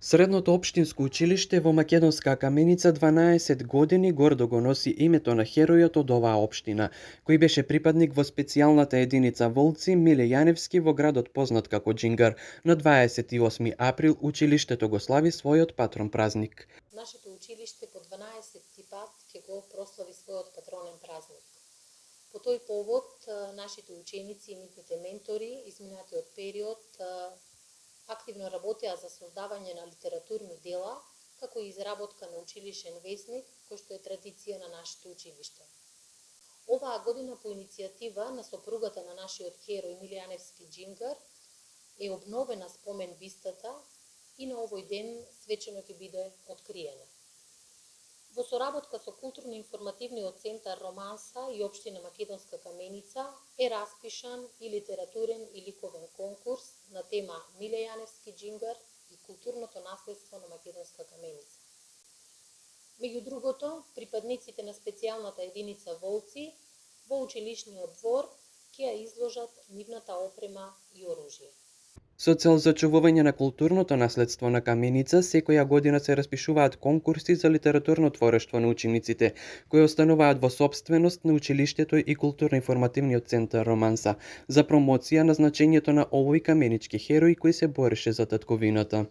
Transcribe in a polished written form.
Средното општинско училиште во Македонска Каменица 12 години гордо го носи името на херојот од оваа општина, кој беше припадник во специјалната единица Волци Миле Јаневски во градот познат како Џингар. На 28 април училиштето го слави својот патрон празник. Нашето училиште по 12 пат ќе го прослави својот патронен празник. По тој повод, нашите ученици и нивните ментори изминатиот период активно работеа за создавање на литературни дела, како и изработка на училишен весник, кој што е традиција на нашето училиште. Оваа година по иницијатива на сопругата на нашиот херој Миле Јаневски Џингар е обновена спомен бистата и на овој ден свечено ќе биде откриена. Во соработка со културно-информативниот центар Романса и општина Македонска Каменица е распишан и литературен и ликовен конкурс на тема Миле Јаневски Џингар и културното наследство на Македонска Каменица. Меѓу другото, припадниците на специјалната единица Волци во училишниот двор ќе ја изложат нивната опрема и оружје. Со цел зачувување на културното наследство на Каменица, секоја година се распишуваат конкурси за литературно творештво на учениците, кои остануваат во сопственост на училиштето и културно-информативниот центар Романса, за промоција на значењето на овој каменички херој кој се бореше за татковината.